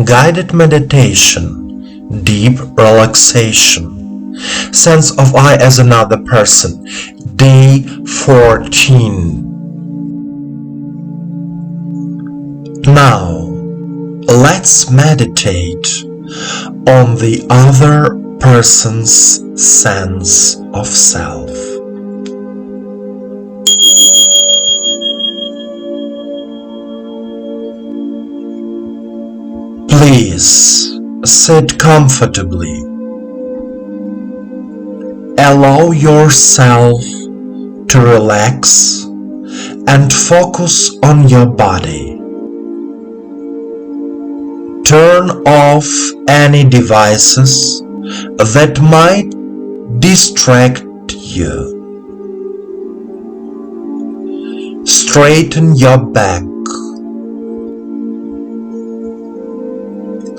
guided meditation, deep relaxation, sense of I as another person, day 14. Now, let's meditate on the other person's sense of self. Please sit comfortably. Allow yourself to relax and focus on your body. Turn off any devices that might distract you. Straighten your back.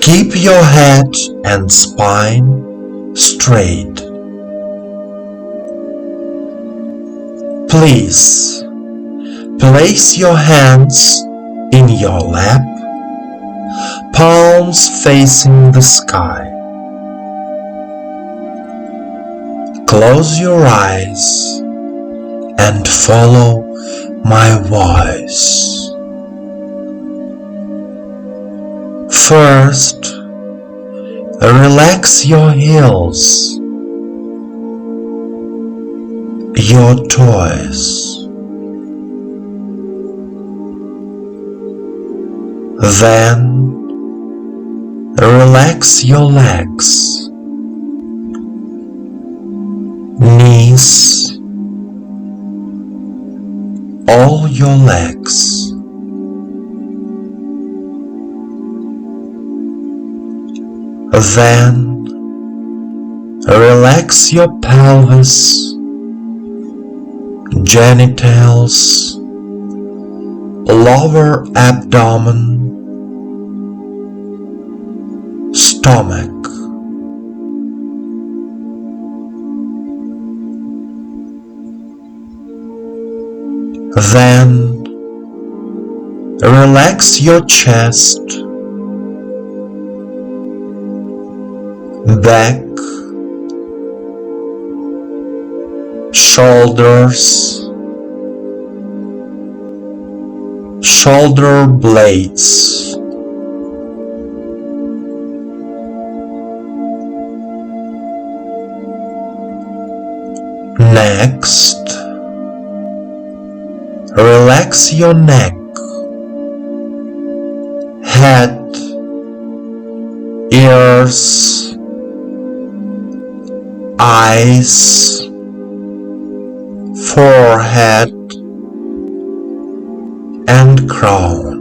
Keep your head and spine straight. Please place your hands in your lap, palms facing the sky. Close your eyes and follow my voice. First, relax your heels, your toes. Then, relax your legs, knees, all your legs. Then, relax your pelvis, genitals, lower abdomen, stomach. Then, relax your chest, back, shoulders, shoulder blades. Next, relax your neck, head, ears, eyes, forehead, and crown.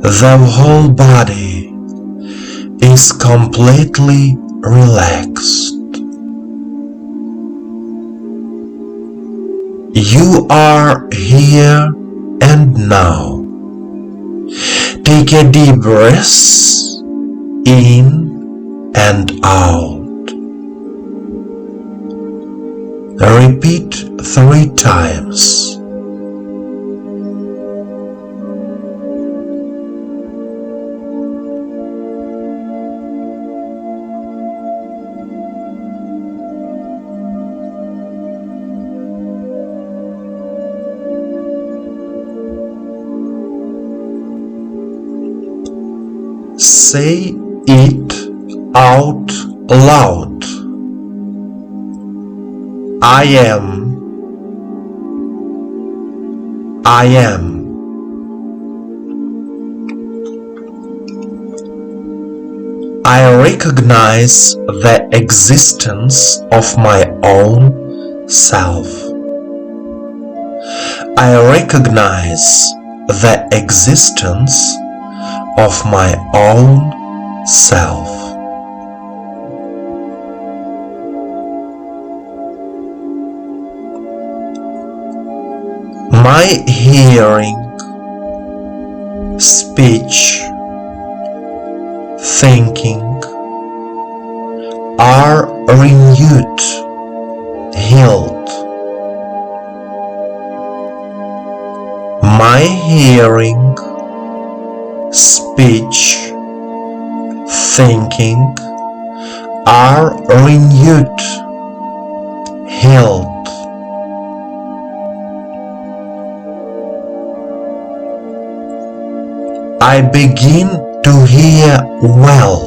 The whole body is completely relaxed. You are here and now. Take a deep breath in and out. Repeat 3 times. Say it out loud. I am. I recognize the existence of my own self. I recognize the existence of my own self. My hearing, speech, thinking are renewed, healed. my hearing, speech, thinking are renewed, healed. I begin to hear well,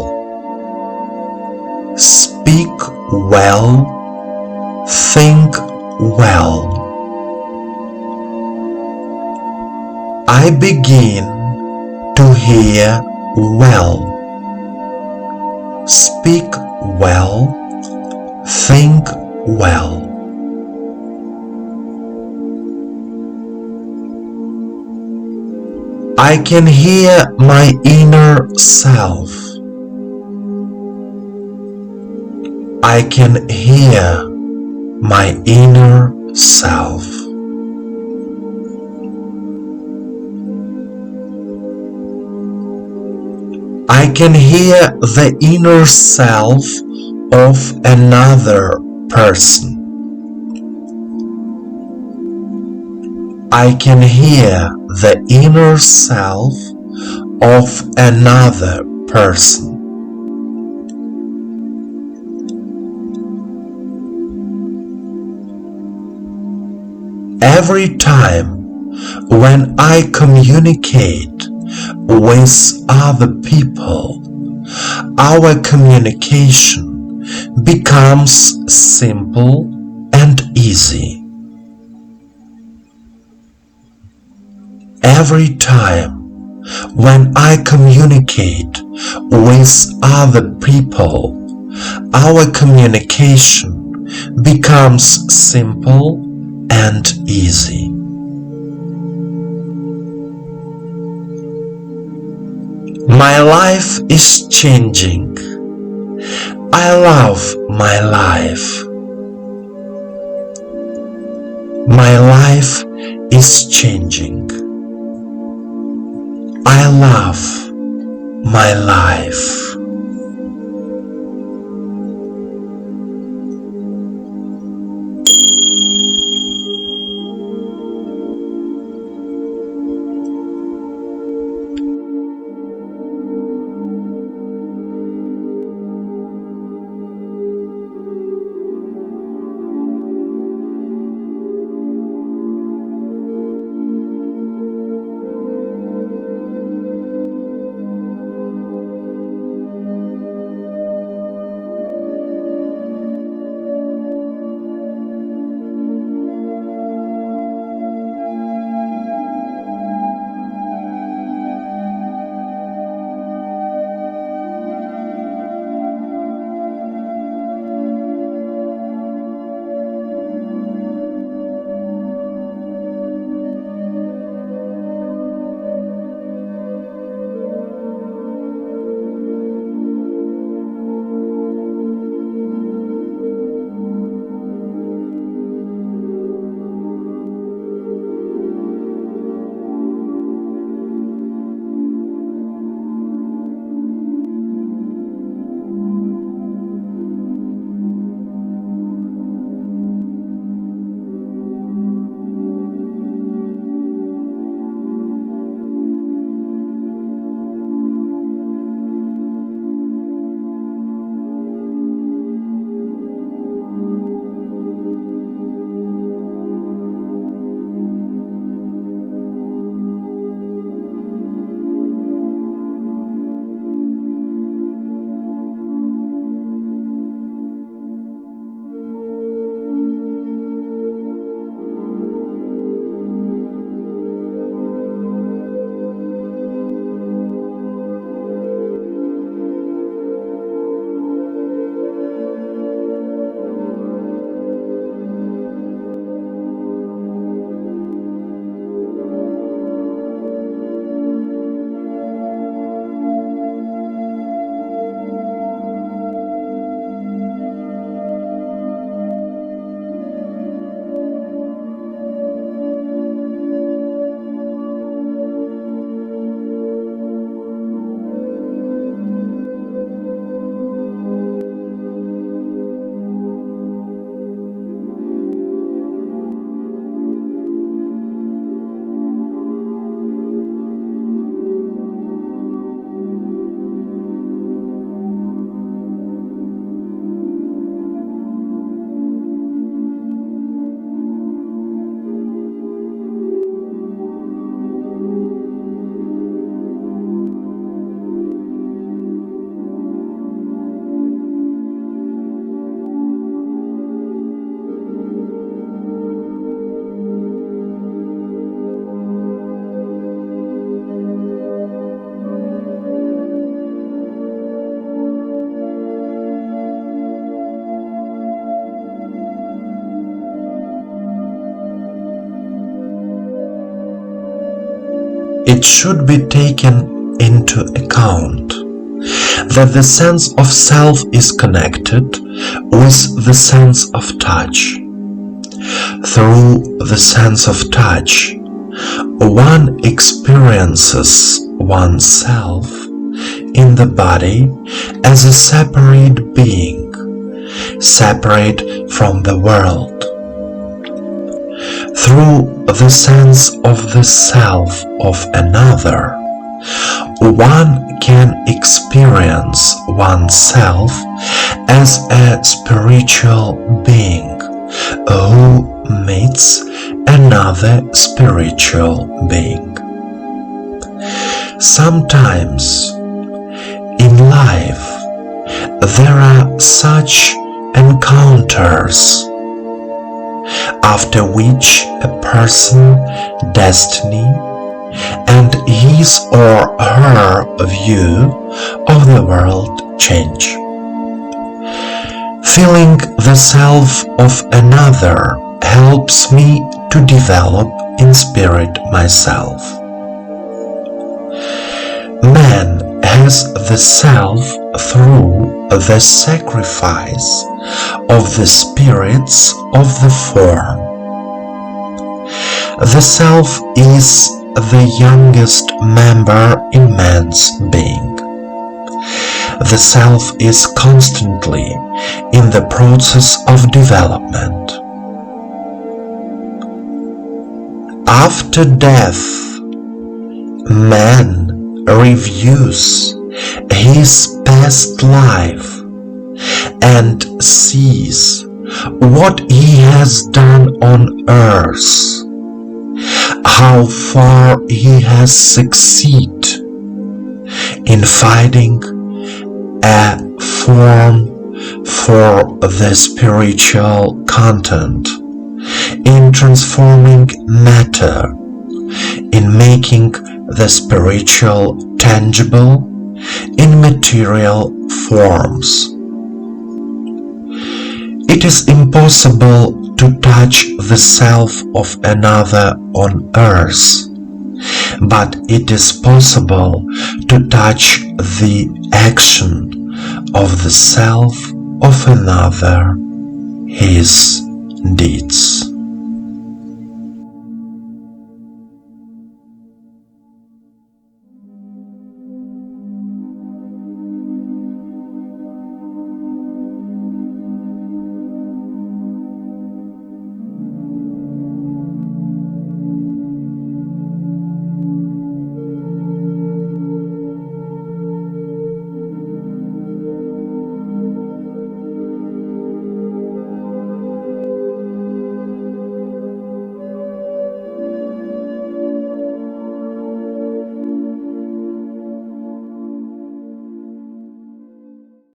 speak well, think well. I begin to hear well, speak well, think well. I can hear my inner self. I can hear my inner self. I can hear the inner self of another person. I can hear the inner self of another person. Every time when I communicate with other people, our communication becomes simple and easy. Every time when I communicate with other people, our communication becomes simple and easy. My life is changing. I love my life. My life is changing. I love my life. it should be taken into account that the sense of self is connected with the sense of touch. Through the sense of touch, one experiences oneself in the body as a separate being, separate from the world. Through the sense of the self of another, one can experience oneself as a spiritual being who meets another spiritual being. Sometimes in life there are such encounters after which a person's destiny and his or her view of the world change. Feeling the self of another helps me to develop in spirit myself. Man has the self through the sacrifice of the spirits of the form. The self is the youngest member in man's being. The self is constantly in the process of development. After death, man reviews his past life and sees what he has done on earth, how far he has succeeded in finding a form for the spiritual content, in transforming matter, in making the spiritual tangible in material forms. It is impossible to touch the self of another on earth, but it is possible to touch the action of the self of another, his deeds.